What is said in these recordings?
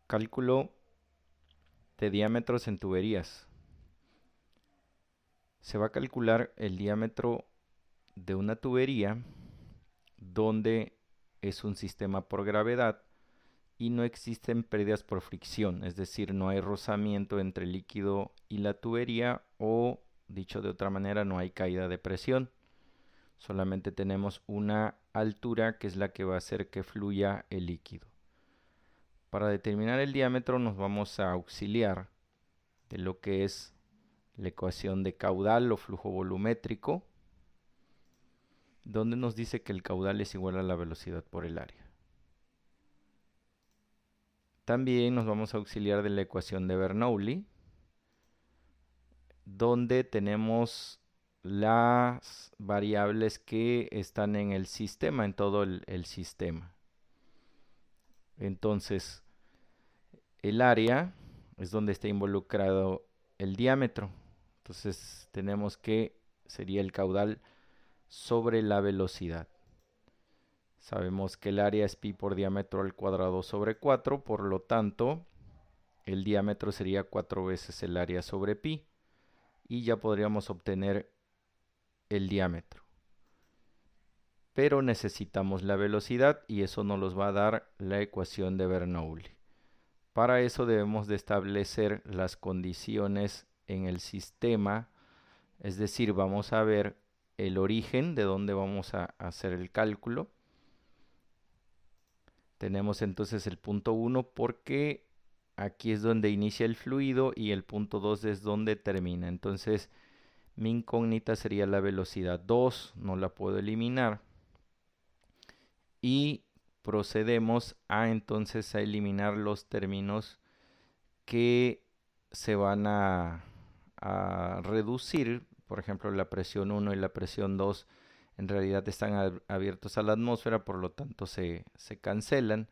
Cálculo de diámetros en tuberías. Se va a calcular el diámetro de una tubería donde es un sistema por gravedad y no existen pérdidas por fricción, es decir, no hay rozamiento entre el líquido y la tubería o, dicho de otra manera, no hay caída de presión. Solamente tenemos una altura que es la que va a hacer que fluya el líquido. Para determinar el diámetro nos vamos a auxiliar de lo que es la ecuación de caudal o flujo volumétrico, donde nos dice que el caudal es igual a la velocidad por el área. También nos vamos a auxiliar de la ecuación de Bernoulli, donde tenemos las variables que están en el sistema, en todo el sistema. Entonces, el área es donde está involucrado el diámetro. Entonces, tenemos que sería el caudal sobre la velocidad. Sabemos que el área es pi por diámetro al cuadrado sobre 4, por lo tanto, el diámetro sería 4 veces el área sobre pi. Y ya podríamos obtener el diámetro. Pero necesitamos la velocidad y eso nos los va a dar la ecuación de Bernoulli. Para eso debemos de establecer las condiciones en el sistema, es decir, vamos a ver el origen de donde vamos a hacer el cálculo. Tenemos entonces el punto 1 porque aquí es donde inicia el fluido y el punto 2 es donde termina. Entonces mi incógnita sería la velocidad 2, no la puedo eliminar. Y procedemos a entonces a eliminar los términos que se van a reducir. Por ejemplo, la presión 1 y la presión 2 en realidad están abiertos a la atmósfera, por lo tanto se cancelan.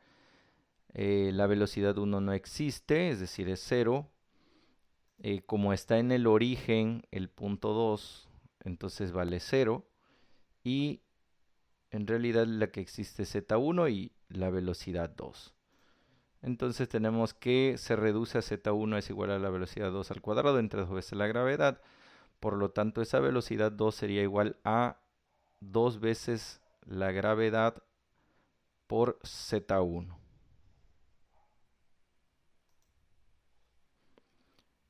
La velocidad 1 no existe, es decir, es 0. Como está en el origen el punto 2, entonces vale 0. Y en realidad la que existe es z1 y la velocidad 2. Entonces tenemos que se reduce a z1 es igual a la velocidad 2 al cuadrado entre 2 veces la gravedad. Por lo tanto, esa velocidad 2 sería igual a 2 veces la gravedad por z1.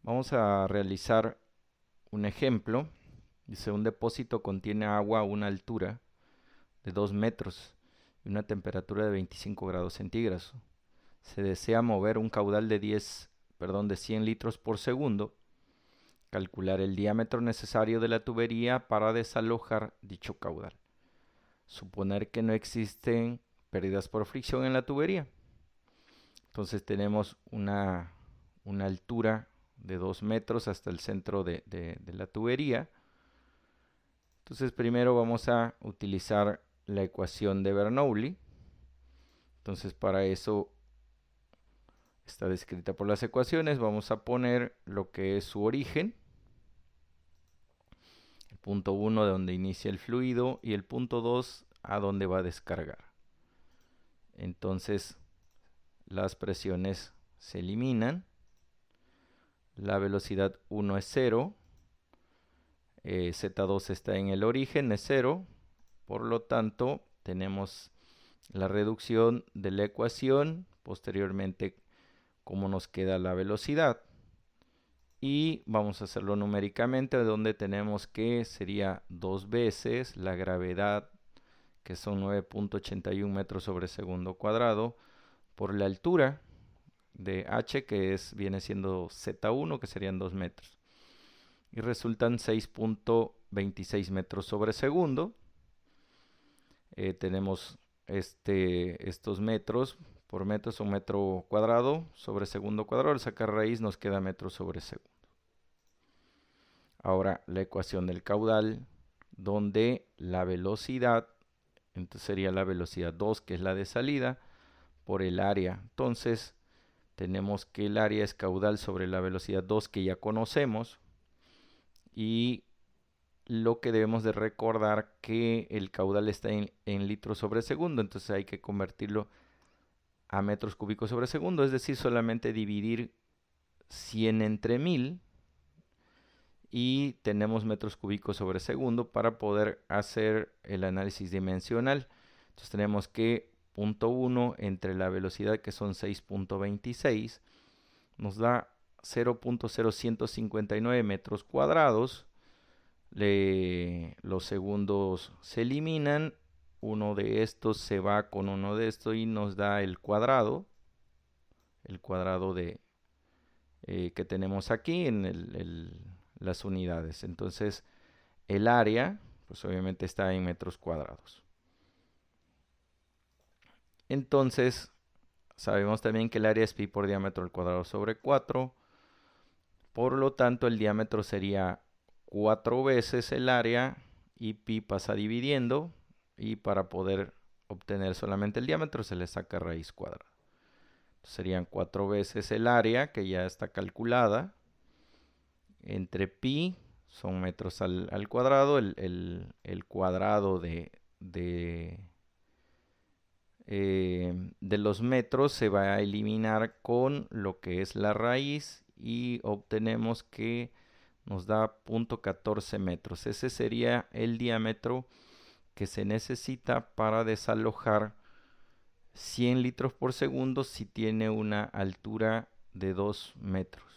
Vamos a realizar un ejemplo. Dice, un depósito contiene agua a una altura de 2 metros y una temperatura de 25 grados centígrados. Se desea mover un caudal de 100 litros por segundo. Calcular el diámetro necesario de la tubería para desalojar dicho caudal. Suponer que no existen pérdidas por fricción en la tubería. Entonces tenemos una altura de 2 metros hasta el centro de la tubería. Entonces primero vamos a utilizar la ecuación de Bernoulli. Entonces para eso está descrita por las ecuaciones. Vamos a poner lo que es su origen. El punto 1 de donde inicia el fluido y el punto 2 a donde va a descargar. Entonces las presiones se eliminan. La velocidad 1 es 0. Z2 está en el origen, es 0. Por lo tanto, tenemos la reducción de la ecuación. Posteriormente, cómo nos queda la velocidad. Y vamos a hacerlo numéricamente, donde tenemos que sería 2 veces la gravedad, que son 9.81 metros sobre segundo cuadrado, por la altura de h, que viene siendo z1, que serían 2 metros. Y resultan 6.26 metros sobre segundo. Tenemos estos metros por metro, son metro cuadrado sobre segundo cuadrado. Al sacar raíz nos queda metro sobre segundo. Ahora la ecuación del caudal, donde la velocidad, entonces sería la velocidad 2, que es la de salida, por el área. Entonces tenemos que el área es caudal sobre la velocidad 2, que ya conocemos. Y lo que debemos de recordar que el caudal está en litros sobre segundo, entonces hay que convertirlo a metros cúbicos sobre segundo, es decir, solamente dividir 100 entre 1000 y tenemos metros cúbicos sobre segundo para poder hacer el análisis dimensional. Entonces tenemos que punto 1 entre la velocidad, que son 6.26, nos da 0.0159 metros cuadrados. Los segundos se eliminan, uno de estos se va con uno de estos y nos da el cuadrado de que tenemos aquí en las unidades. Entonces el área pues obviamente está en metros cuadrados. Entonces sabemos también que el área es pi por diámetro al cuadrado sobre 4. Por lo tanto el diámetro sería 4 veces el área y pi pasa dividiendo, y para poder obtener solamente el diámetro se le saca raíz cuadrada. Entonces serían 4 veces el área, que ya está calculada, entre pi, son metros al cuadrado, el cuadrado de los metros se va a eliminar con lo que es la raíz y obtenemos que nos da 0.14 metros. Ese sería el diámetro que se necesita para desalojar 100 litros por segundo si tiene una altura de 2 metros.